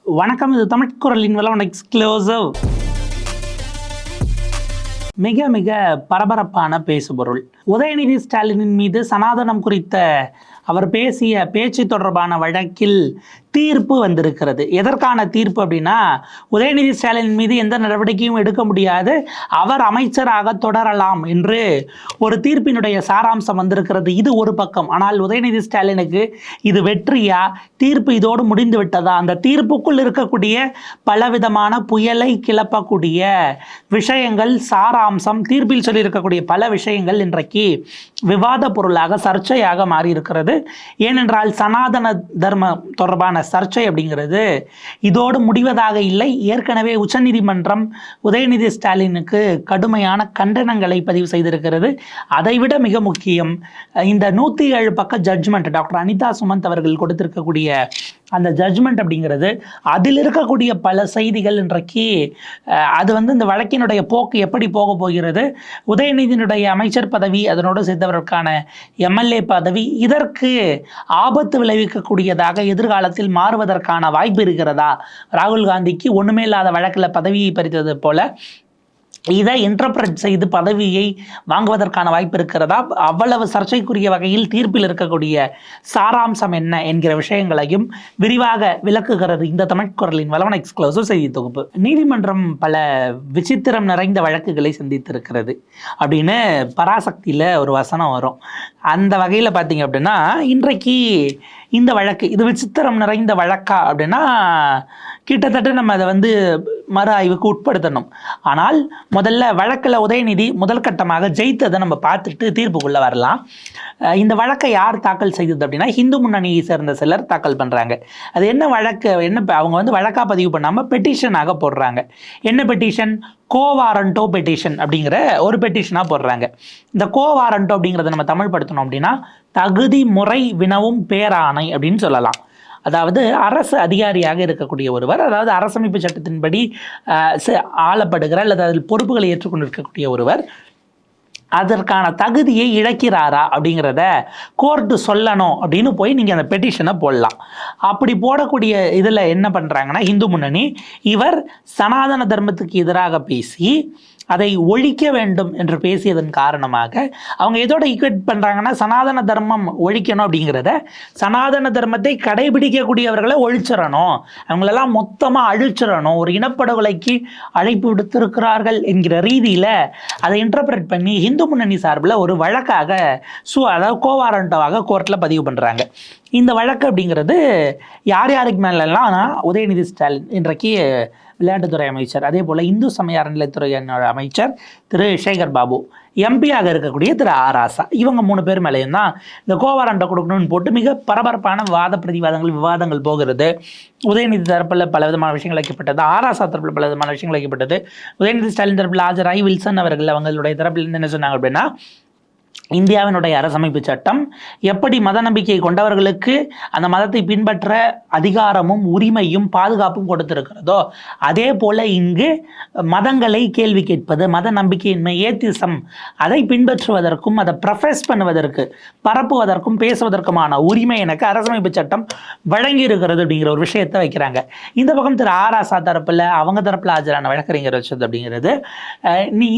வணக்கம். இது தமிழ் குரலின் வளவன் எக்ஸ்க்ளூசிவ். மிக மிக பரபரப்பான பேசுபொருள். உதயநிதி ஸ்டாலினின் மீது சனாதனம் குறித்த அவர் பேசிய பேச்சு தொடர்பான வழக்கில் தீர்ப்பு வந்திருக்கிறது. எதற்கான தீர்ப்பு அப்படின்னா, உதயநிதி ஸ்டாலின் மீது எந்த நடவடிக்கையும் எடுக்க முடியாது, அவர் அமைச்சராக தொடரலாம் என்று ஒரு தீர்ப்பினுடைய சாராம்சம் வந்திருக்கிறது. இது ஒரு பக்கம். ஆனால் உதயநிதி ஸ்டாலினுக்கு இது வெற்றியா, தீர்ப்பு இதோடு முடிந்து விட்டதா, அந்த தீர்ப்புக்குள் இருக்கக்கூடிய பலவிதமான புயலை கிளப்பக்கூடிய விஷயங்கள், சாராம்சம், தீர்ப்பில் சொல்லியிருக்கக்கூடிய பல விஷயங்கள் இன்றைக்கு விவாத பொருளாக சர்ச்சையாக மாறி இருக்கிறது. ஏனென்றால் சனாதன தர்மம் தொடர்பான சர்ச்சை அப்படிங்கிறது இதோடு முடிவதாக இல்லை. ஏற்கனவே உச்சநீதிமன்றம் உதயநிதி ஸ்டாலினுக்கு கடுமையான கண்டனங்களை பதிவு செய்திருக்கிறது. அதைவிட மிக முக்கியம், இந்த 107 பக்க ஜட்ஜ்மெண்ட் டாக்டர் அனிதா சுமந்த் அவர்கள் கொடுத்திருக்கக்கூடிய அந்த ஜட்ஜ்மெண்ட் அப்படிங்கிறது, அதில் இருக்கக்கூடிய பல செய்திகள் இன்றைக்கு அது இந்த வழக்கினுடைய போக்கு எப்படி போக போகிறது, உதயநிதியினுடைய அமைச்சர் பதவி, அதனோடு சேர்ந்தவர்களுக்கான எம்எல்ஏ பதவி, இதற்கு ஆபத்து விளைவிக்கக்கூடியதாக எதிர்காலத்தில் மாறுவதற்கான வாய்ப்பு இருக்கிறதா? ராகுல் காந்திக்கு ஒன்றுமே இல்லாத வழக்கில் பதவியை பறித்தது போல இதை இன்டர்பிரட் செய்து பதவியை வாங்குவதற்கான வாய்ப்பு இருக்கிறதா? அவ்வளவு சர்ச்சைக்குரிய வகையில் தீர்ப்பில் இருக்கக்கூடிய சாராம்சம் என்ன என்கிற விஷயங்களையும் விரிவாக விளக்குகிறது இந்த தமிழ் குரலின் வளவன் எக்ஸ்க்ளூசிவ் செய்தி தொகுப்பு. நீதிமன்றம் பல விசித்திரம் நிறைந்த வழக்குகளை சந்தித்திருக்கிறது அப்படின்னு பராசக்தியில் ஒரு வசனம் வரும். அந்த வகையில் பார்த்தீங்க அப்படின்னா, இன்றைக்கு இந்த வழக்கு இது விசித்திரம் நிறைந்த வழக்கா அப்படின்னா கிட்டத்தட்ட நம்ம அதை மறு ஆய்வுக்கு உட்படுத்தணும். ஆனால் முதல்ல வழக்கில் உதயநிதி முதல் கட்டமாக ஜெயித்ததை நம்ம பார்த்துட்டு தீர்ப்புக்குள்ளே வரலாம். இந்த வழக்கை யார் தாக்கல் செய்தது அப்படின்னா, இந்து முன்னணியை சேர்ந்த சிலர் தாக்கல் பண்ணுறாங்க. அது என்ன வழக்கு, என்ன அவங்க வழக்காக பதிவு பண்ணாமல் பெட்டிஷனாக போடுறாங்க. என்ன பெட்டிஷன்? கோவாரண்டோ பெட்டிஷன் அப்படிங்கிற ஒரு பெட்டிஷனாக போடுறாங்க. இந்த கோவாரண்டோ அப்படிங்கிறத நம்ம தமிழ் படுத்தணும் அப்படின்னா, தகுதி முறை வினவும் பேராணை அப்படின்னு சொல்லலாம். அதாவது அரசு அதிகாரியாக இருக்கக்கூடிய ஒருவர், அதாவது அரசமைப்பு சட்டத்தின்படி ஆளப்படுகிற அல்லது அதில் பொறுப்புகளை ஏற்றுக்கொண்டு இருக்கக்கூடிய ஒருவர் அதற்கான தகுதியை இழக்கிறாரா அப்படிங்கிறத கோர்ட்டு சொல்லணும் அப்படின்னு போய் நீங்கள் அந்த பெட்டிஷனை போடலாம். அப்படி போடக்கூடிய இதில் என்ன பண்ணுறாங்கன்னா, இந்து முன்னணி இவர் சனாதன தர்மத்துக்கு எதிராக பேசி அதை ஒழிக்க வேண்டும் என்று பேசியதன் காரணமாக அவங்க எதோட ஈக்குவேட் பண்ணுறாங்கன்னா, சனாதன தர்மம் ஒழிக்கணும் அப்படிங்கிறத சனாதன தர்மத்தை கடைபிடிக்கக்கூடியவர்களை ஒழிச்சிடணும், அவங்களெல்லாம் மொத்தமாக அழிச்சிடணும், ஒரு இனப்படுகொலைக்கு அழைப்பு விடுத்திருக்கிறார்கள் என்கிற ரீதியில் அதை இன்டர்பிரட் பண்ணி இந்து முன்னணி சார்பில் ஒரு வழக்காக அதாவது கோவாரண்டோவாக கோர்ட்டில் பதிவு பண்ணுறாங்க. இந்த வழக்கு அப்படிங்கிறது யார் யாருக்கு மேலெல்லாம், உதயநிதி ஸ்டாலின் இன்றைக்கு விளையாட்டுத்துறை அமைச்சர், அதே போல் இந்து சமய அறநிலைத்துறை அமைச்சர் திரு சேகர் பாபு, எம்பியாக இருக்கக்கூடிய திரு ஆராசா, இவங்க 3 பேர் மேலேயும் தான் இந்த கோவாரண்டோ கொடுக்கணும்னு போட்டு மிக பரபரப்பான வாத பிரதிவாதங்கள் விவாதங்கள் போகிறது. உதயநிதி தரப்பில் பல விதமான விஷயங்கள் வைக்கப்பட்டது, ஆராசா தரப்பில் பல விதமான விஷயங்கள் வைக்கப்பட்டது. உதயநிதி ஸ்டாலின் தரப்பில் ஆஜராகி வில்சன் அவர்கள் அவங்களுடைய தரப்பில் என்ன சொன்னாங்க அப்படின்னா, இந்தியாவினுடைய அரசமைப்பு சட்டம் எப்படி மத நம்பிக்கை கொண்டவர்களுக்கு அந்த மதத்தை பின்பற்ற அதிகாரமும் உரிமையும் பாதுகாப்பும் கொடுத்திருக்கிறதோ, அதே போல இங்கு மதங்களை கேள்வி கேட்பது, மத நம்பிக்கையின்மை, ஏத்திசம், அதை பின்பற்றுவதற்கும் அதை ப்ரொஃபஸ் பண்ணுவதற்கு, பரப்புவதற்கும் பேசுவதற்குமான உரிமை எனக்கு அரசமைப்பு சட்டம் வழங்கி இருக்கிறது அப்படிங்கிற ஒரு விஷயத்தை வைக்கிறாங்க. இந்த பக்கம் திரு ஆராசா தரப்பில் அவங்க தரப்பில் ஆஜரான வழக்கறிஞர் வச்சது அப்படிங்கிறது,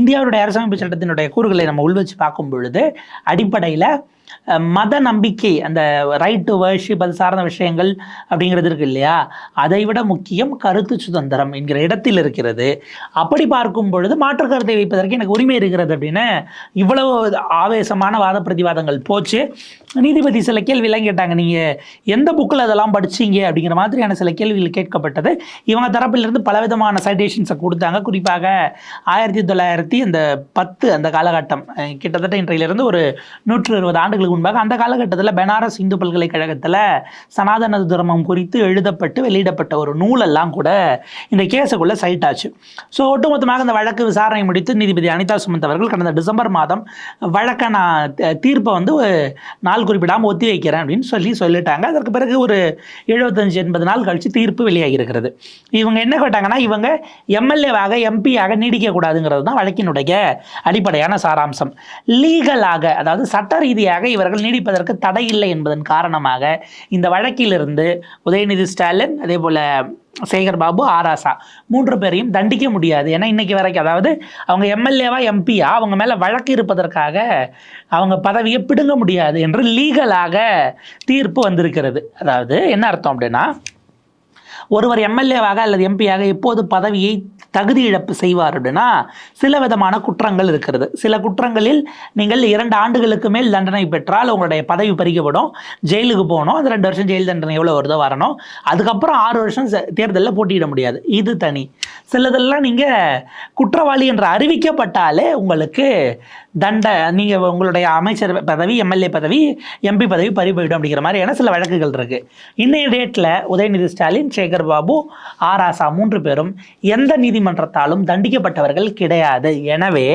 இந்தியாவுடைய அரசமைப்பு சட்டத்தினுடைய கூறுகளை நம்ம உள்வச்சு பார்க்கும் பொழுது அடிப்படையில் மத நம்பிக்கை, அந்த ரைட் டு வர்ஷிப், அது சார்ந்த விஷயங்கள் அப்படிங்கிறது இருக்கு இல்லையா, அதை விட முக்கியம் கருத்து சுதந்திரம் என்கிற இடத்தில் இருக்கிறது. அப்படி பார்க்கும் பொழுது மாற்று கருத்தை வைப்பதற்கு எனக்கு உரிமை இருக்கிறது அப்படின்னு இவ்வளவு ஆவேசமான வாத பிரதிவாதங்கள் போச்சு. நீதிபதி சில கேள்வியெல்லாம் கேட்டாங்க, நீங்கள் எந்த புக்கில் அதெல்லாம் படிச்சீங்க அப்படிங்கிற மாதிரியான சில கேள்விகள் கேட்கப்பட்டது. இவங்க தரப்பிலிருந்து பலவிதமான சைட்டேஷன்ஸை கொடுத்தாங்க. குறிப்பாக 1910 அந்த காலகட்டம், கிட்டத்தட்ட இன்றையிலிருந்து ஒரு 120 ஆண்டுகளுக்கு முன்பாக, அந்த காலகட்டத்தில் பெனாரஸ் இந்து பல்கலைக்கழகத்தில் சனாதன தர்மம் குறித்து எழுதப்பட்டு வெளியிடப்பட்ட ஒரு நூலெல்லாம் கூட இந்த கேஸுக்குள்ளே சைட் ஆச்சு. ஸோ ஒட்டுமொத்தமாக இந்த வழக்கு விசாரணை முடித்து நீதிபதி அனிதா சுமந்த் அவர்கள் கடந்த டிசம்பர் மாதம் வழக்கை நான் தீர்ப்பை நாள் குறிப்பிடாமல் ஒத்தி வைக்கிறேன் அப்படின்னு சொல்லிட்டாங்க. அதற்கு பிறகு ஒரு 75-80 நாள் கழித்து தீர்ப்பு வெளியாகி இருக்கிறது. இவங்க என்ன கேட்டாங்கன்னா, இவங்க எம்எல்ஏவாக எம்பியாக நீடிக்கக்கூடாதுங்கிறது தான் வழக்கினுடைய அடிப்படையான சாராம்சம். லீகலாக, அதாவது சட்ட ரீதியாக எம்பியாக இவர்கள் நீடிப்பதற்கு தடை இல்லை என்பதன் காரணமாக இந்த வழக்கிலிருந்து உதயநிதி ஸ்டாலின், அதே போல் சேகர் பாபு, ஆராசா 3 பேரையும் தண்டிக்க முடியாது. ஏன்னா இன்னைக்கு வரைக்கும், அதாவது அவங்க எம்எல்ஏவா எம்பியா அவங்க மேலே வழக்கு இருப்பதற்காக அவங்க பதவியை பிடுங்க முடியாது என்று லீகலாக தீர்ப்பு வந்திருக்கிறது. அதாவது என்ன அர்த்தம் அப்படின்னா, ஒருவர் எம்எல்ஏவாக அல்லது எம்பியாக எப்போது பதவியை தகுதி இழப்பு செய்வார் அப்படின்னா, சில விதமான குற்றங்கள் இருக்கிறது. சில குற்றங்களில் நீங்கள் 2 ஆண்டுகளுக்கு மேல் தண்டனை பெற்றால் உங்களுடைய பதவி பறிக்கப்படும், ஜெயிலுக்கு போகணும். அது 2 வருஷம் ஜெயில் தண்டனை எவ்வளோ வருதோ வரணும். அதுக்கப்புறம் 6 வருஷம் தேர்தலில் போட்டியிட முடியாது. இது தனி. சிலதெல்லாம் நீங்கள் குற்றவாளி என்று அறிவிக்கப்பட்டாலே உங்களுக்கு நீங்கள் உங்களுடைய அமைச்சர் பதவி, எம்எல்ஏ பதவி, எம்பி பதவி பறிபோயிடும் அப்படிங்கிற மாதிரியான சில வழக்குகள் இருக்குது. இன்னைய டேட்டில் உதயநிதி ஸ்டாலின், சேகர் பாபு, ஆராசா 3 பேரும் எந்த நீதிமன்றத்தாலும் தண்டிக்கப்பட்டவர்கள் கிடையாது. எனவே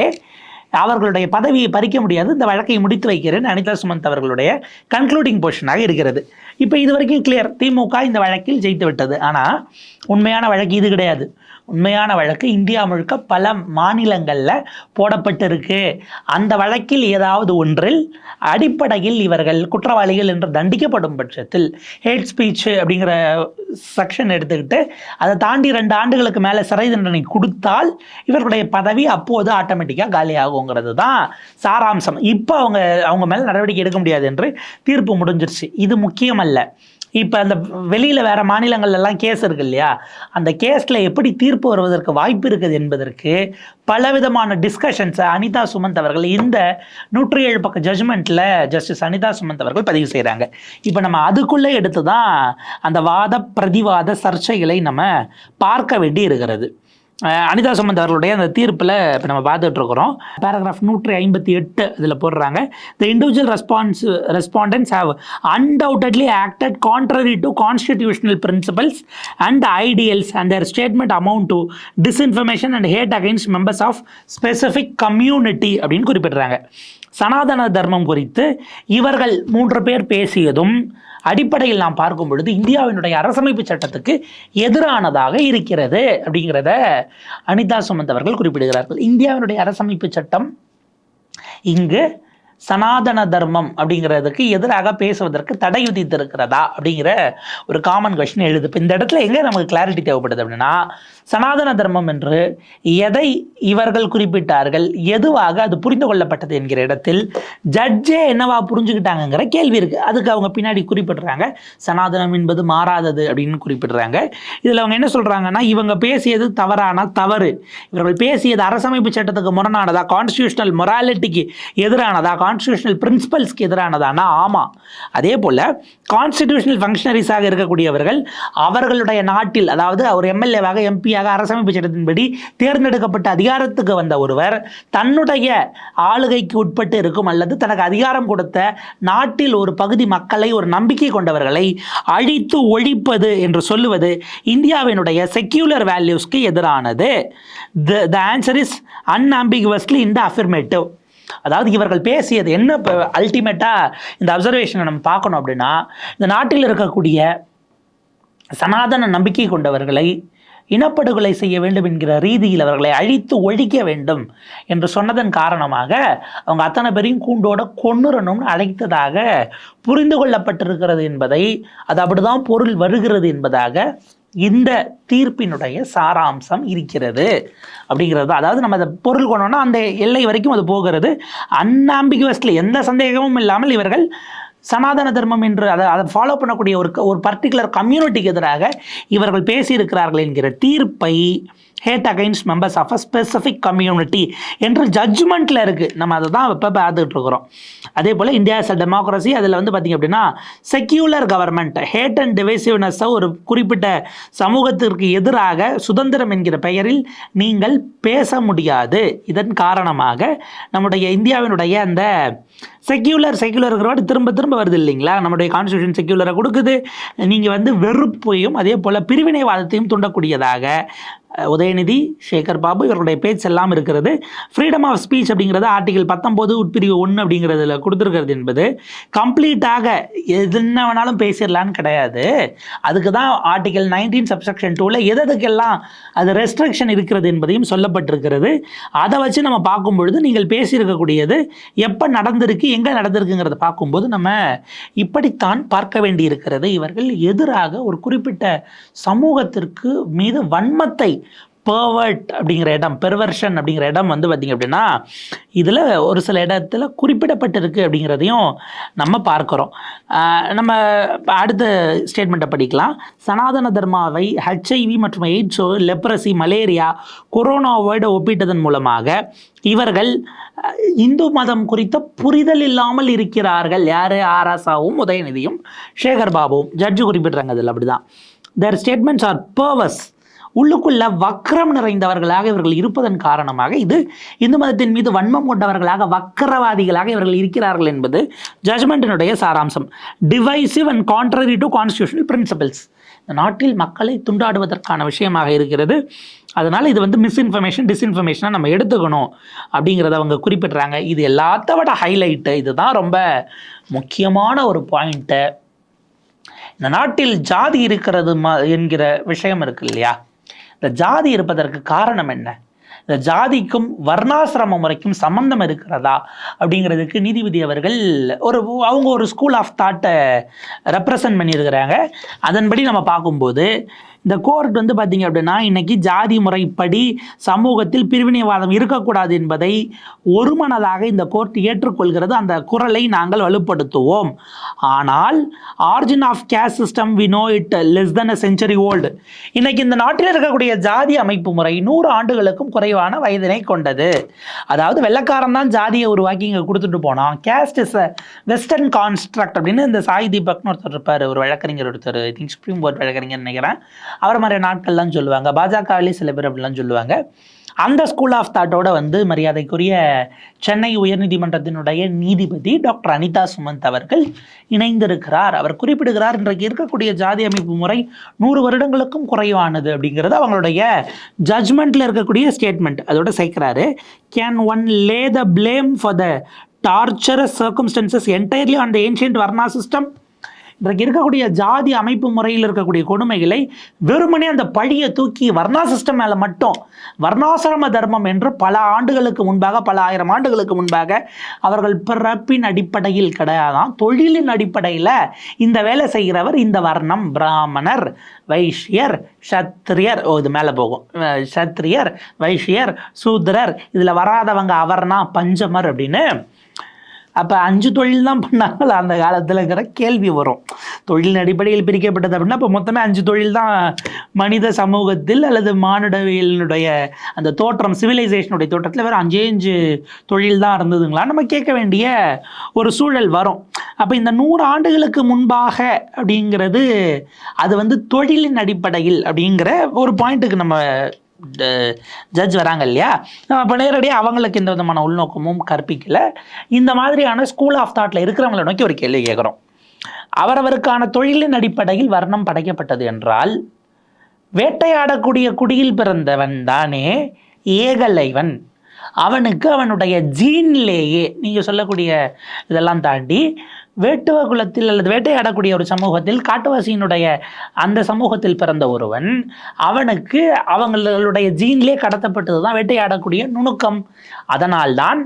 அவர்களுடைய பதவியை பறிக்க முடியாது. இந்த வழக்கை முடித்து வைக்கிறேன் அனிதா சுமந்த் அவர்களுடைய கன்க்ளூடிங் போர்ஷனாக இருக்கிறது. இப்போ இது வரைக்கும் கிளியர், திமுக இந்த வழக்கில் ஜெயித்து விட்டது. ஆனால் உண்மையான வழக்கு இது கிடையாது. உண்மையான வழக்கு இந்தியா முழுக்க பல மாநிலங்களில் போடப்பட்டிருக்கு. அந்த வழக்கில் ஏதாவது ஒன்றில் அடிப்படையில் இவர்கள் குற்றவாளிகள் என்று தண்டிக்கப்படும் பட்சத்தில் ஹேட் ஸ்பீச் அப்படிங்கிற செக்ஷன் எடுத்துக்கிட்டு அதை தாண்டி 2 ஆண்டுகளுக்கு மேலே சிறை தண்டனை கொடுத்தால் இவர்களுடைய பதவி அப்போது ஆட்டோமேட்டிக்காக காலியாகுங்கிறது தான் சாராம்சம். இப்போ அவங்க மேலே நடவடிக்கை எடுக்க முடியாது என்று தீர்ப்பு முடிஞ்சிருச்சு. இது முக்கியமல்ல. இப்போ அந்த வெளியில் வேறு மாநிலங்கள்லாம் கேஸ் இருக்கு இல்லையா, அந்த கேஸில் எப்படி தீர்ப்பு வருவதற்கு வாய்ப்பு இருக்குது என்பதற்கு பலவிதமான டிஸ்கஷன்ஸை அனிதா சுமந்த் அவர்கள் இந்த 107 பக்க ஜட்ஜ்மெண்ட்டில் ஜஸ்டிஸ் அனிதா சுமந்த் அவர்கள் பதிவு செய்கிறாங்க. இப்போ நம்ம அதுக்குள்ளே எடுத்து தான் அந்த வாத பிரதிவாத சர்ச்சைகளை நம்ம பார்க்க வேண்டி இருக்கிறது. அனிதா சுமந்த் அவர்களுடைய அந்த தீர்ப்பில் இப்போ நம்ம பார்த்துட்டு இருக்கிறோம். பேராகிராஃப் 158 இதில் போடுறாங்க, the individual respondents have undoubtedly acted contrary to constitutional principles and ideals and their statement amount to disinformation and hate against members of specific community அப்படின்னு குறிப்பிடுறாங்க. சனாதன தர்மம் குறித்து இவர்கள் 3 பேர் பேசியதும் அடிப்படையில் நாம் பார்க்கும் பொழுது இந்தியாவினுடைய அரசமைப்பு சட்டத்துக்கு எதிரானதாக இருக்கிறது அப்படிங்கிறத அனிதா சுமந்த் அவர்கள் குறிப்பிடுகிறார்கள். இந்தியாவினுடைய அரசமைப்பு சட்டம் இங்கு சனாதன தர்மம் அப்படிங்கிறதுக்கு எதிராக பேசுவதற்கு தடை விதித்திருக்கிறதா அப்படிங்கிற ஒரு காமன் கொஸ்டின் எழுது. இப்போ இந்த இடத்துல எங்கே நமக்கு கிளாரிட்டி தேவைப்படுது அப்படின்னா, சனாதன தர்மம் என்று எதை இவர்கள் குறிப்பிட்டார்கள், எதுவாக அது புரிந்து கொள்ளப்பட்டது என்கிற இடத்தில் ஜட்ஜே என்னவா புரிஞ்சுக்கிட்டாங்கிற கேள்வி இருக்குது. அதுக்கு அவங்க பின்னாடி குறிப்பிடுறாங்க, சனாதனம் என்பது மாறாதது அப்படின்னு குறிப்பிடுறாங்க. இதில் அவங்க என்ன சொல்கிறாங்கன்னா, இவங்க பேசியது தவறு, இவர்கள் பேசியது அரசமைப்பு சட்டத்துக்கு முரணானதா, கான்ஸ்டியூஷனல் மொராலிட்டிக்கு எதிரானதா, கான்ஸ்டியூஷனல் பிரின்சிபல்ஸ்க்கு எதிரானதானா? ஆமாம். அதே போல் கான்ஸ்டிடியூஷனல் ஃபங்க்ஷனரிஸாக இருக்கக்கூடியவர்கள் அவர்களுடைய நாட்டில், அதாவது அவர் எம்எல்ஏவாக எம்பியாக அரசமைப்பு சட்டத்தின்படி தேர்ந்தெடுக்கப்பட்ட அதிகாரத்துக்கு வந்த ஒருவர் தன்னுடைய ஆளுகைக்கு உட்பட்டு இருக்கும் அல்லது தனக்கு அதிகாரம் கொடுத்த நாட்டில் ஒரு பகுதி மக்களை, ஒரு நம்பிக்கை கொண்டவர்களை அழித்து ஒழிப்பது என்று சொல்லுவது இந்தியாவினுடைய செக்யூலர் வேல்யூஸ்க்கு எதிரானது. The answer is unambiguously in the affirmative. அதாவது இவர்கள் பேசியது என்ன, இப்போ அல்டிமேட்டாக இந்த அப்சர்வேஷனை நம்ம பார்க்கணும் அப்படின்னா, இந்த நாட்டில் இருக்கக்கூடிய சனாதன நம்பிக்கை கொண்டவர்களை இனப்படுகொலை செய்ய வேண்டும் என்கிற ரீதியில் அவர்களை அழித்து ஒழிக்க வேண்டும் என்று சொன்னதன் காரணமாக அவங்க அத்தனை பேரையும் கூண்டோட கொன்னுறணும்னு அழைத்ததாக புரிந்து கொள்ளப்பட்டிருக்கிறது என்பதை, அது அப்படிதான் பொருள் வருகிறது என்பதாக இந்த தீர்ப்பினுடைய சாராம்சம் இருக்கிறது அப்படிங்கிறது. அதாவது நம்ம அதை பொருள் கொண்டோம்னா அந்த எல்லை வரைக்கும் அது போகிறது. அன்ஆம்பிகுவஸ்லி, எந்த சந்தேகமும் இல்லாமல் இவர்கள் சனாதன தர்மம் என்று அதை ஃபாலோ பண்ணக்கூடிய ஒரு பர்டிகுலர் கம்யூனிட்டிக்கு எதிராக இவர்கள் பேசியிருக்கிறார்கள் என்கிற தீர்ப்பை hate against members of a specific community என்று ஜட்ஜ்மெண்ட்டில் இருக்குது. நம்ம அதை தான் இப்போ பார்த்துக்கிட்டு இருக்கிறோம். அதே போல் இந்தியா இஸ் அ டெமோக்ரஸி, அதில் வந்து பார்த்திங்க அப்படின்னா செக்யூலர் கவர்மெண்ட் ஹேட் அண்ட் டிவைசிவ்னஸை ஒரு குறிப்பிட்ட சமூகத்திற்கு எதிராக சுதந்திரம் என்கிற பெயரில் நீங்கள் பேச முடியாது. இதன் காரணமாக நம்முடைய இந்தியாவினுடைய அந்த செக்யூலர் திரும்ப திரும்ப வருது இல்லைங்களா, நம்முடைய கான்ஸ்டியூஷன் செக்யூலரை கொடுக்குது. நீங்கள் வந்து வெறுப்பையும் அதே போல் பிரிவினைவாதத்தையும் தூண்டக்கூடியதாக உதயநிதி, சேகர் பாபு இவர்களுடைய பேச்செல்லாம் இருக்கிறது. ஃப்ரீடம் ஆஃப் ஸ்பீச் அப்படிங்கிறது ஆர்டிகல் 19 உட்பிரிவு 1 அப்படிங்கிறதுல கொடுத்துருக்கிறது என்பது கம்ப்ளீட்டாக என்ன வேணாலும் பேசிடலான்னு கிடையாது. அதுக்கு தான் ஆர்டிகல் 19 சப்செக்ஷன் 2ல் எதுக்கெல்லாம் அது ரெஸ்ட்ரிக்ஷன் இருக்கிறது என்பதையும் சொல்லப்பட்டிருக்கிறது. அதை வச்சு நம்ம பார்க்கும் பொழுது நீங்கள் பேசியிருக்கக்கூடியது எப்போ நடந்திருக்கு, எங்கே நடந்திருக்குங்கிறத பார்க்கும்போது நம்ம இப்படித்தான் பார்க்க வேண்டி இருக்கிறது. இவர்கள் எதிராக ஒரு குறிப்பிட்ட சமூகத்திற்கு மீது வன்மத்தை பெர்வர்ட் அப்படிங்கிற இடம், பெர்வர்ஷன் அப்படிங்கிற இடம் வந்து பார்த்திங்க அப்படின்னா இதில் ஒரு சில இடத்துல குறிப்பிடப்பட்டிருக்கு அப்படிங்கிறதையும் நம்ம பார்க்குறோம். நம்ம அடுத்த ஸ்டேட்மெண்ட்டை படிக்கலாம். சனாதன தர்மாவை HIV மற்றும் எய்ட்ஸோ, லெப்ரசி, மலேரியா, கொரோனாவோடு ஒப்பிட்டதன் மூலமாக இவர்கள் இந்து மதம் குறித்த புரிதல் இல்லாமல் இருக்கிறார்கள். யார்? ஆராசாவும் உதயநிதியும் சேகர் பாபுவும். ஜட்ஜு குறிப்பிட்றாங்க அதில். அப்படிதான் their statements are perverse. உள்ளுக்குள்ள வக்ரம் நிறைந்தவர்களாக இவர்கள் இருப்பதன் காரணமாக இது இந்து மதத்தின் மீது வன்மம் கொண்டவர்களாக, வக்கரவாதிகளாக இவர்கள் இருக்கிறார்கள் என்பது ஜட்ஜ்மெண்ட்டினுடைய சாராம்சம். Divisive and contrary to constitutional principles. இந்த நாட்டில் மக்களை துண்டாடுவதற்கான விஷயமாக இருக்கிறது. அதனால் இது வந்து மிஸ்இன்ஃபர்மேஷன், டிஸ்இன்ஃபர்மேஷனாக நம்ம எடுத்துக்கணும் அப்படிங்கிறத அவங்க குறிப்பிட்றாங்க. இது எல்லாத்த விட ஹைலைட்டு, இதுதான் ரொம்ப முக்கியமான ஒரு பாயிண்ட்டு. இந்த நாட்டில் ஜாதி இருக்கிறது என்கிற விஷயம் இருக்கு இல்லையா? இந்த ஜாதி இருப்பதற்கு காரணம் என்ன? இந்த ஜாதிக்கும் வர்ணாசிரம முறைக்கும் சம்பந்தம் இருக்கிறதா அப்படிங்கிறதுக்கு நீதிபதி அவர்கள் அவங்க ஒரு ஸ்கூல் ஆஃப் தாட்டை ரெப்ரசன்ட் பண்ணியிருக்கிறாங்க. அதன்படி நம்ம பார்க்கும்போது இந்த கோர்ட் வந்து பார்த்திங்க அப்படின்னா இன்றைக்கி ஜாதி முறைப்படி சமூகத்தில் பிரிவினைவாதம் இருக்கக்கூடாது என்பதை ஒருமனதாக இந்த கோர்ட் ஏற்றுக்கொள்கிறது. அந்த குரலை நாங்கள் வலுப்படுத்துவோம். ஆனால் origin of caste system we know it less than a century old. இன்றைக்கி இந்த நாட்டில் இருக்கக்கூடிய ஜாதி அமைப்பு முறை 100 ஆண்டுகளுக்கும் குறைவான வயதினை கொண்டது. அதாவது வெள்ளக்காரன் தான் ஜாதியை உருவாக்கி இங்கே கொடுத்துட்டு போனான். Caste is a western construct அப்படின்னு இந்த சாய் தீபக்னு ஒருத்தர் இருப்பார், ஒரு வழக்கறிஞர் ஒருத்தர், ஐ திங்க் சுப்ரீம் கோர்ட் வழக்கறிஞர் நினைக்கிறேன். அவர் மாதிரி நாட்கள்லாம் சொல்லுவாங்க. பாஜகவிலே சில பேர் அப்படிலாம் சொல்லுவாங்க. அந்த ஸ்கூல் ஆஃப் தாட்டோட வந்து மரியாதைக்குரிய சென்னை உயர்நீதிமன்றத்தினுடைய நீதிபதி டாக்டர் அனிதா சுமந்த் அவர்கள் இணைந்திருக்கிறார். அவர் குறிப்பிடுகிறார், இன்றைக்கு இருக்கக்கூடிய ஜாதி அமைப்பு முறை 100 வருடங்களுக்கும் குறைவானது அப்படிங்கிறது அவங்களுடைய ஜட்ஜ்மெண்ட்டில் இருக்கக்கூடிய ஸ்டேட்மெண்ட். அதோட சேர்க்கிறாரு, can one lay the blame for the torturous circumstances entirely on the ancient varna system? இன்றைக்கு இருக்கக்கூடிய ஜாதி அமைப்பு முறையில் இருக்கக்கூடிய கொடுமைகளை வெறுமனே அந்த பழியை தூக்கி வர்ணா சிஸ்டம் மேலே மட்டும், வர்ணாசிரம தர்மம் என்று பல ஆண்டுகளுக்கு முன்பாக, பல ஆயிரம் ஆண்டுகளுக்கு முன்பாக அவர்கள் பிறப்பின் அடிப்படையில் கிடையாதான், தொழிலின் அடிப்படையில் இந்த வேலை செய்கிறவர் இந்த வர்ணம், பிராமணர், வைஷ்யர், சத்திரியர், இது மேலே போகும், சத்திரியர், வைஷ்யர், சூத்திரர், இதில் வராதவங்க அவர்னா பஞ்சமர் அப்படின்னு. அப்போ 5 தொழில் தான் பண்ணாங்களா அந்த காலத்தில்ங்கிற கேள்வி வரும். தொழிலின் அடிப்படையில் பிரிக்கப்பட்டது அப்படின்னா இப்போ மொத்தமே 5 தொழில் தான் மனித சமூகத்தில் அல்லது மானுடவியலினுடைய அந்த தோற்றம், சிவிலைசேஷனுடைய தோற்றத்தில் வேறு 5 தொழில் தான் இருந்ததுங்களா நம்ம கேட்க வேண்டிய ஒரு சூழல் வரும். அப்போ இந்த 100 ஆண்டுகளுக்கு முன்பாக அப்படிங்கிறது அது வந்து தொழிலின் அடிப்படையில் அப்படிங்கிற ஒரு பாயிண்ட்டுக்கு நம்ம ஜட்ஜ் வராங்க இல்லையா? அப்போ நேரடியாக அவங்களுக்கு எந்த விதமான உள்நோக்கமும் கற்பிக்கலை. இந்த மாதிரியான ஸ்கூல் ஆஃப் தாட்டில் இருக்கிறவங்களை நோக்கி ஒரு கேள்வி கேட்குறோம். அவரவருக்கான தொழிலின் அடிப்படையில் வர்ணம் படைக்கப்பட்டது என்றால் வேட்டையாடக்கூடிய குடியில் பிறந்தவன் தானே ஏகலைவன். அவனுக்கு அவனுடைய ஜீன்லேயே நீங்கள் சொல்லக்கூடிய இதெல்லாம் தாண்டி வேட்டுவ குலத்தில் அல்லது வேட்டையாடக்கூடிய ஒரு சமூகத்தில், காட்டுவாசியினுடைய அந்த சமூகத்தில் பிறந்த ஒருவன், அவனுக்கு அவங்களுடைய ஜீன்லே கடத்தப்பட்டது தான் வேட்டையாடக்கூடிய நுணுக்கம். அதனால்தான்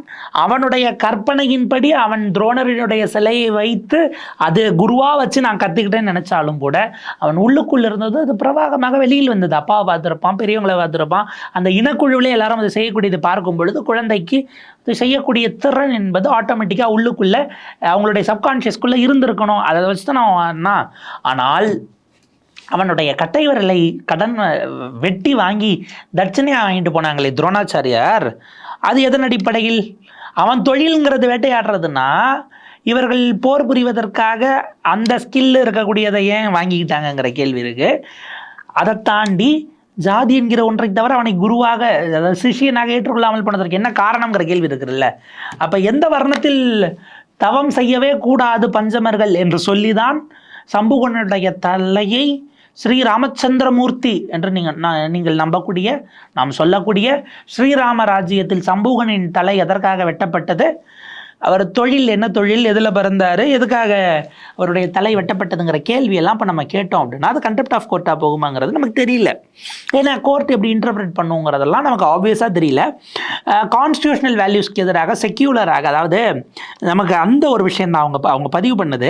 அவனுடைய கற்பனையின்படி அவன் துரோணரினுடைய சிலையை வைத்து அது குருவாக வச்சு நான் கற்றுக்கிட்டேன்னு நினச்சாலும் கூட அவன் உள்ளுக்குள்ளே இருந்தது அது பிரவாகமாக வெளியில் வந்தது. அப்பாவை பார்த்துருப்பான், பெரியவங்களை பார்த்துருப்பான். அந்த இனக்குழுவிலே எல்லாரும் அதை செய்யக்கூடியது பார்க்கும் பொழுது குழந்தைக்கு இது செய்யக்கூடிய திறன் என்பது ஆட்டோமேட்டிக்காக உள்ளுக்குள்ளே அவங்களுடைய சப்கான்ஷியஸ்குள்ளே இருந்திருக்கணும். அதை வச்சு தான் நான். ஆனால் அவனுடைய கட்டை விரலை கடன் வெட்டி வாங்கி தட்சணையாக வாங்கிட்டு போனாங்களே துரோணாச்சாரியார், அது எதன் அடிப்படையில்? அவன் தொழில்ங்கிறது வேட்டையாடுறதுன்னா இவர்கள் போர் புரிவதற்காக அந்த ஸ்கில் இருக்கக்கூடியதை ஏன் வாங்கிக்கிட்டாங்கங்கிற கேள்வி இருக்குது. அதை தாண்டி ஜாதி என்கிற ஒன்றை தவிர அவனை குருவாக, அதாவது சிஷியனாக ஏற்றுக்கொள்ளாமல் போனதற்கு என்ன காரணம்ங்கிற கேள்வி இருக்குல்ல. அப்போ எந்த வர்ணத்தில் தவம் செய்யவே கூடாது பஞ்சமர்கள் என்று சொல்லிதான் சம்புகனுடைய தலையை ஸ்ரீ ராமச்சந்திரமூர்த்தி என்று நீங்கள் நம்பக்கூடிய, நாம் சொல்லக்கூடிய ஸ்ரீராம ராஜ்யத்தில் சம்பூகனின் தலை எதற்காக வெட்டப்பட்டது, அவர் தொழில் என்ன தொழில், எதில் பிறந்தார், எதுக்காக அவருடைய தலை வெட்டப்பட்டதுங்கிற கேள்வியெல்லாம் இப்போ நம்ம கேட்டோம் அப்படின்னா அது கண்டெப்ட் ஆஃப் கோர்ட்டாக போகுமாங்கிறது நமக்கு தெரியல. ஏன்னா கோர்ட் எப்படி இன்டர்பிரேட் பண்ணுங்கிறதெல்லாம் நமக்கு ஆப்வியஸாக தெரியல. கான்ஸ்டியூஷனல் வேல்யூஸ்க்கு எதிராக செக்யூலராக, அதாவது நமக்கு அந்த ஒரு விஷயம் தான் அவங்க பதிவு பண்ணது.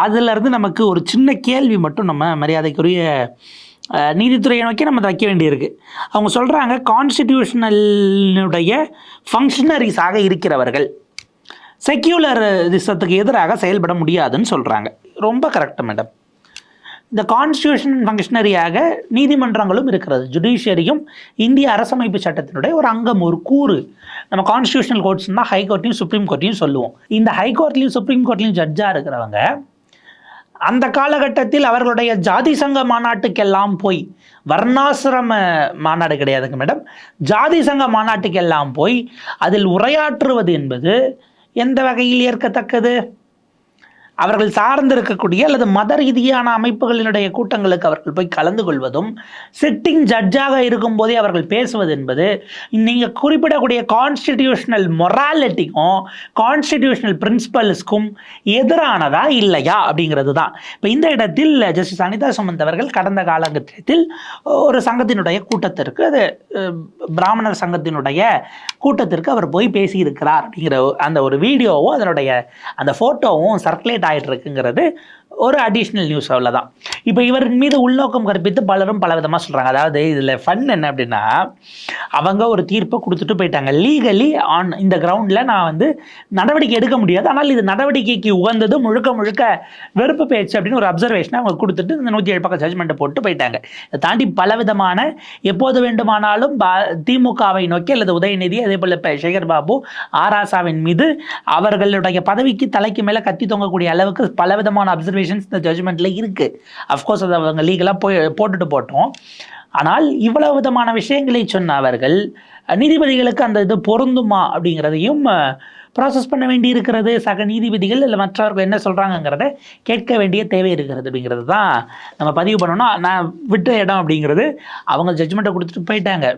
அதிலிருந்து நமக்கு ஒரு சின்ன கேள்வி மட்டும் நம்ம மரியாதைக்குரிய நீதித்துறையை நோக்கி நம்ம வைக்க வேண்டியிருக்கு. அவங்க சொல்கிறாங்க, கான்ஸ்டிடியூஷனலுடைய ஃபங்க்ஷனரிஸாக இருக்கிறவர்கள் செக்யூலரிசத்துக்கு எதிராக செயல்பட முடியாதுன்னு சொல்கிறாங்க. ரொம்ப கரெக்டு மேடம். இந்த கான்ஸ்டியூஷன் ஃபங்க்ஷனரியாக நீதிமன்றங்களும் இருக்கிறது. ஜுடிஷியரியும் இந்திய அரசமைப்பு சட்டத்தினுடைய ஒரு அங்கம், ஒரு கூறு. நம்ம கான்ஸ்டியூஷனல் கோர்ட்ஸ்னால் ஹைகோர்ட்டையும் சுப்ரீம் கோர்ட்டையும் சொல்லுவோம். இந்த ஹைகோர்ட்லையும் சுப்ரீம் கோர்ட்லையும் ஜட்ஜாக இருக்கிறவங்க அந்த காலகட்டத்தில் அவர்களுடைய ஜாதி சங்க மாநாட்டுக்கெல்லாம் போய், வர்ணாசிரம மாநாடு கிடையாதுங்க மேடம், ஜாதி சங்க மாநாட்டுக்கெல்லாம் போய் அதில் உரையாற்றுவது என்பது எந்த வகையில் ஏற்கத்தக்கது? அவர்கள் சார்ந்திருக்கக்கூடிய அல்லது மத ரீதியான அமைப்புகளினுடைய கூட்டங்களுக்கு அவர்கள் போய் கலந்து கொள்வதும், சிட்டிங் ஜட்ஜாக இருக்கும்போதே அவர்கள் பேசுவது என்பது நீங்கள் குறிப்பிடக்கூடிய கான்ஸ்டிடியூஷனல் மொராலிட்டிக்கும் கான்ஸ்டிடியூஷனல் பிரின்சிபல்ஸ்க்கும் எதிரானதா இல்லையா அப்படிங்கிறது தான். இப்போ இந்த இடத்தில் ஜஸ்டிஸ் அனிதா சுமந்த் அவர்கள் கடந்த காலகட்டத்தில் ஒரு சங்கத்தினுடைய கூட்டத்திற்கு, அது பிராமணர் சங்கத்தினுடைய கூட்டத்திற்கு அவர் போய் பேசியிருக்கிறார் அப்படிங்கிற அந்த ஒரு வீடியோவும் அதனுடைய அந்த ஃபோட்டோவும் சர்க்குலேட் ஆகிட்டு இருக்குங்கிறது ஒரு அடிஷ்னல் நியூஸ். அவ்வளோதான். இப்போ இவரின் மீது உள்நோக்கம் கற்பித்து பலரும் பல விதமாக சொல்கிறாங்க. அதாவது இதில் ஃபன் என்ன அப்படின்னா, அவங்க ஒரு தீர்ப்பை கொடுத்துட்டு போயிட்டாங்க. லீகலி ஆன் இந்த கிரவுண்டில் நான் நடவடிக்கை எடுக்க முடியாது, ஆனால் இது நடவடிக்கைக்கு உகந்தது, முழுக்க முழுக்க வெறுப்பு பேச்சு அப்படின்னு ஒரு அப்சர்வேஷனை அவங்க கொடுத்துட்டு இந்த 107 பக்கம் ஜட்ஜ்மெண்ட்டை போட்டு போயிட்டாங்க. இதை தாண்டி பலவிதமான எப்போது வேண்டுமானாலும் திமுகவை நோக்கி அல்லது உதயநிதி, அதே போல் சேகர் பாபு, ஆராசாவின் மீது அவர்களுடைய பதவிக்கு தலைக்கு மேலே கத்தி தொங்கக்கூடிய அளவுக்கு பலவிதமான அப்சர்வேஷன் இந்த ஜட்ஜ்மெண்ட்டில் இருக்குது. அஃப்கோர்ஸ் அதை அவங்க லீகலாக போட்டுட்டு போட்டோம். ஆனால் இவ்வளவு விதமான விஷயங்களை சொன்ன அவர்கள் நீதிபதிகளுக்கு அந்த இது பொருந்துமா அப்படிங்கிறதையும் ப்ராசஸ் பண்ண வேண்டி இருக்கிறது. சக நீதிபதிகள் இல்லை மற்றவர்கள் என்ன சொல்கிறாங்கங்கிறத கேட்க வேண்டிய தேவை இருக்கிறது அப்படிங்கிறது தான் நம்ம பதிவு பண்ணணும். நான் விட்ட இடம் அப்படிங்கிறது, அவங்க ஜட்ஜ்மெண்ட்டை கொடுத்துட்டு போயிட்டாங்க.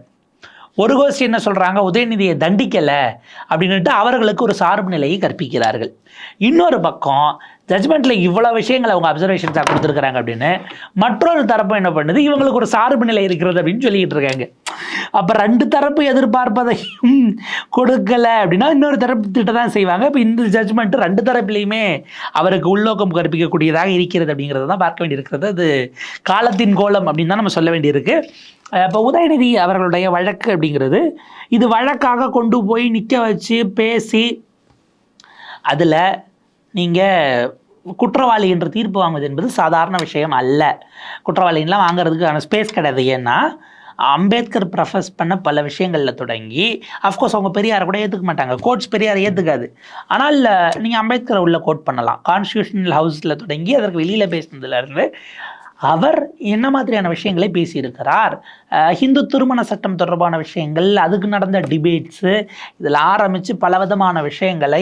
ஒரு கோஷ்டி என்ன சொல்கிறாங்க, உதயநிதியை தண்டிக்கலை அப்படின்ட்டு அவர்களுக்கு ஒரு சார்பு நிலையை கற்பிக்கிறார்கள். இன்னொரு பக்கம் ஜட்ஜ்மெண்ட்டில் இவ்வளோ விஷயங்களை அவங்க அப்சர்வேஷன்ஸாக கொடுத்துருக்குறாங்க அப்படின்னு மற்றொரு தரப்பு என்ன பண்ணுது, இவங்களுக்கு ஒரு சார்பு நிலை இருக்கிறது அப்படின்னு சொல்லிக்கிட்டு இருக்காங்க. அப்போ ரெண்டு தரப்பு எதிர்பார்ப்பதையும் கொடுக்கலை அப்படின்னா இன்னொரு தரப்பு திட்ட தான் செய்வாங்க. இப்போ இந்த ஜட்ஜ்மெண்ட்டு ரெண்டு தரப்புலையுமே அவருக்கு உள்நோக்கம் கற்பிக்கக்கூடியதாக இருக்கிறது அப்படிங்கிறது தான் பார்க்க வேண்டியிருக்கிறது. அது காலத்தின் கோலம் அப்படின்னு தான் நம்ம சொல்ல வேண்டியிருக்கு. இப்போ உதயநிதி அவர்களுடைய வழக்கு அப்படிங்கிறது, இது வழக்காக கொண்டு போய் நிற்க வச்சு பேசி அதில் நீங்கள் குற்றவாளி என்ற தீர்ப்பு வாங்குவது என்பது சாதாரண விஷயம் அல்ல. குற்றவாளின்லாம் வாங்குறதுக்கான ஸ்பேஸ் கிடையாது. ஏன்னா அம்பேத்கர் ப்ரொஃபஸ் பண்ண பல விஷயங்களில் தொடங்கி, அஃப்கோர்ஸ் அவங்க பெரியாரை கூட ஏற்றுக்க மாட்டாங்க, கோர்ட்ஸ் பெரியாரை ஏற்றுக்காது. ஆனால் நீங்கள் அம்பேத்கரை உள்ள கோட் பண்ணலாம். கான்ஸ்டியூஷனல் ஹவுஸில் தொடங்கி அதற்கு வெளியில் பேசுனதுலேருந்து அவர் என்ன மாதிரியான விஷயங்களை பேசியிருக்கிறார், ஹிந்து திருமண சட்டம் தொடர்பான விஷயங்கள், அதுக்கு நடந்த டிபேட்ஸு, இதில் ஆரம்பித்து பலவிதமான விஷயங்களை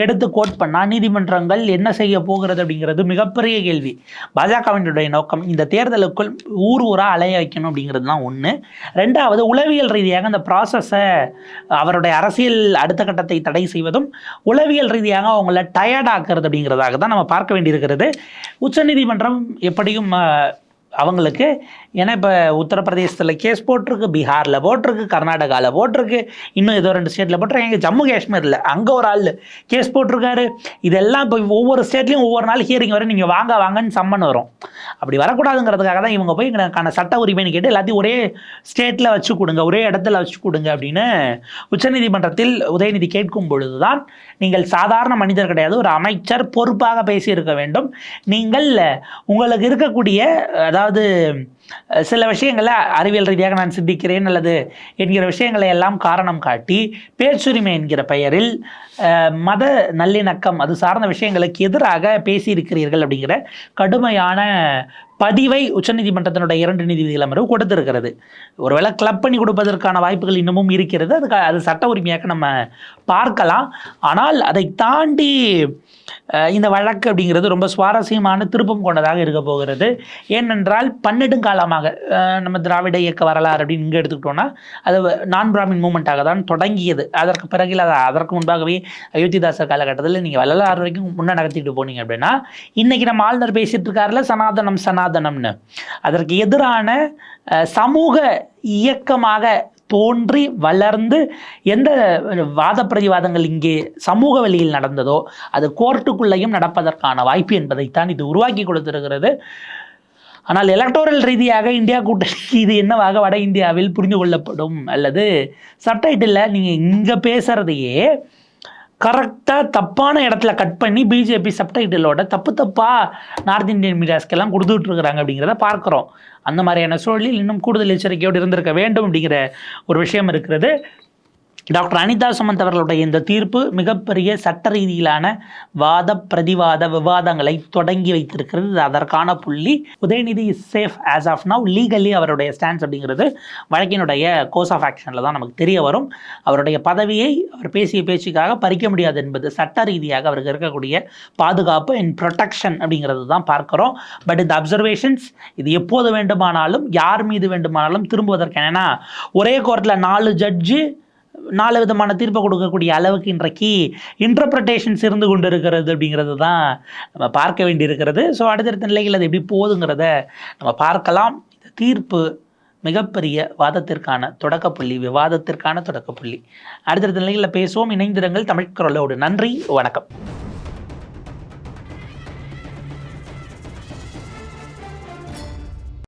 எடுத்து கோட் பண்ணால் நீதிமன்றங்கள் என்ன செய்ய போகிறது அப்படிங்கிறது மிகப்பெரிய கேள்வி. பாஜகவினுடைய நோக்கம் இந்த தேர்தலுக்குள் ஊர் ஊராக அலைய வைக்கணும் அப்படிங்கிறது தான் ஒன்று. ரெண்டாவது, உளவியல் ரீதியாக அந்த ப்ராசஸை, அவருடைய அரசியல் அடுத்த கட்டத்தை தடை செய்வதும் உளவியல் ரீதியாக அவங்கள டயர்டாக்குறது அப்படிங்கிறதாக தான் நம்ம பார்க்க வேண்டியிருக்கிறது. உச்சநீதிமன்றம் எப்படியும் அவங்களுக்கு, ஏன்னா இப்போ உத்தரப்பிரதேசத்தில் கேஸ் போட்டிருக்கு, பீகாரில் போட்டிருக்கு, கர்நாடகாவில் போட்டிருக்கு, இன்னும் ஏதோ 2 ஸ்டேட்டில் போட்டிருக்காங்க, ஜம்மு காஷ்மீரில் அங்கே ஒரு ஆள் கேஸ் போட்டிருக்காரு. இதெல்லாம் இப்போ ஒவ்வொரு ஸ்டேட்லேயும் ஒவ்வொரு நாள் ஹியரிங் வரை நீங்கள் வாங்கன்னு சம்மன் வரும். அப்படி வரக்கூடாதுங்கிறதுக்காக தான் இவங்க போய் எனக்கான சட்ட உரிமைன்னு கேட்டு எல்லாத்தையும் ஒரே ஸ்டேட்டில் வச்சு கொடுங்க, ஒரே இடத்துல வச்சு கொடுங்க அப்படின்னு உச்சநீதிமன்றத்தில் உதயநிதி கேட்கும் பொழுது தான், நீங்கள் சாதாரண மனிதர் கிடையாது, ஒரு அமைச்சர், பொறுப்பாக பேசியிருக்க வேண்டும். நீங்கள் உங்களுக்கு இருக்கக்கூடிய, அதாவது சில விஷயங்களை அறிவியல் ரீதியாக நான் சிந்திக்கிறேன் அல்லது என்கிற விஷயங்களை எல்லாம் காரணம் காட்டி பேச்சுரிமை என்கிற பெயரில் மத நல்லிணக்கம் அது சார்ந்த விஷயங்களுக்கு எதிராக பேசியிருக்கிறீர்கள் அப்படிங்கிற கடுமையான பதிவை உச்சநீதிமன்றத்தினுடைய 2 நீதிபதிகள் அமர்வு கொடுத்திருக்கிறது. ஒருவேளை கிளப் பண்ணி கொடுப்பதற்கான வாய்ப்புகள் இன்னமும் இருக்கிறது. அது சட்ட உரிமையாக நம்ம பார்க்கலாம். ஆனால் அதை தாண்டி இந்த வழக்கு அப்படிங்கிறது ரொம்ப சுவாரஸ்யமான திருப்பம் கொண்டதாக இருக்க போகிறது. ஏனென்றால் பன்னெடுங்காலமாக நம்ம திராவிட இயக்க வரலாறு அப்படின்னு இங்கே எடுத்துக்கிட்டோன்னா அது நான் பிராமின் மூமெண்ட்டாக தான் தொடங்கியது. அதற்கு பிறகு அதற்கு முன்பாகவே அயோத்திதாசர் காலகட்டத்தில் நீங்கள் வரலாறு வரைக்கும் முன்னே நடத்திட்டு போனீங்க அப்படின்னா இன்றைக்கி நம்ம ஆளுநர் பேசிகிட்டு இருக்காருல சனாதனம்னு அதற்கு எதிரான சமூக இயக்கமாக தோன்றி வளர்ந்து எந்த வாத பிரதிவாதங்கள் இங்கே சமூக வழியில் நடந்ததோ அது கோர்ட்டுக்குள்ளேயும் நடப்பதற்கான வாய்ப்பு என்பதைத்தான் இது உருவாக்கி கொடுத்திருக்கிறது. ஆனால் எலக்டோரல் ரீதியாக இந்தியா கூட்டணிக்கு இது என்னவாக வட இந்தியாவில் புரிந்து கொள்ளப்படும் அல்லது சப்டைட்டில் நீங்கள் இங்கே பேசுகிறதையே கரெக்டாக தப்பான இடத்துல கட் பண்ணி பிஜேபி சப்டைட்டிலோட தப்பாக நார்த் இந்தியன் மீடியாஸ்க்கெல்லாம் கொடுத்துட்ருக்குறாங்க அப்படிங்கிறத பார்க்குறோம். அந்த மாதிரியான சூழலில் இன்னும் கூடுதல் எச்சரிக்கையோடு இருந்திருக்க வேண்டும் அப்படிங்கிற ஒரு விஷயம் இருக்கிறது. டாக்டர் அனிதா சுமந்த் அவர்களுடைய இந்த தீர்ப்பு மிகப்பெரிய சட்ட ரீதியிலான வாத பிரதிவாத விவாதங்களை தொடங்கி வைத்திருக்கிறது. அதற்கான புள்ளி Udhayanidhi is safe as of now legally அவருடைய ஸ்டான்ஸ் அப்படிங்கிறது வழக்கினுடைய கோர்ஸ் ஆஃப் ஆக்ஷனில் தான் நமக்கு தெரிய வரும். அவருடைய பதவியை அவர் பேசிய பேச்சுக்காக பறிக்க முடியாது என்பது சட்ட ரீதியாக அவருக்கு இருக்கக்கூடிய பாதுகாப்பு அண்ட் ப்ரொடெக்ஷன் அப்படிங்கிறது தான் பார்க்குறோம். பட் இந்த அப்சர்வேஷன்ஸ் இது எப்போது வேண்டுமானாலும் யார் மீது வேண்டுமானாலும் திரும்புவதற்கு, ஏன்னா ஒரே கோர்ட்டில் 4 ஜட்ஜு 4 விதமான தீர்ப்பை கொடுக்கக்கூடிய அளவுக்கு இன்றைக்கு இன்டர்பிரட்டேஷன்ஸ் இருந்து கொண்டு இருக்கிறது அப்படிங்கிறது தான் நம்ம பார்க்க வேண்டியிருக்கிறது. ஸோ அடுத்தடுத்த நிலைகள் அது எப்படி போகுதுங்கிறத நம்ம பார்க்கலாம். இந்த தீர்ப்பு மிகப்பெரிய வாதத்திற்கான தொடக்கப்புள்ளி, விவாதத்திற்கான தொடக்கப்புள்ளி. அடுத்தடுத்த நிலைகளில் பேசுவோம். இணைந்திருங்கள் தமிழ் குரலோடு. நன்றி, வணக்கம்.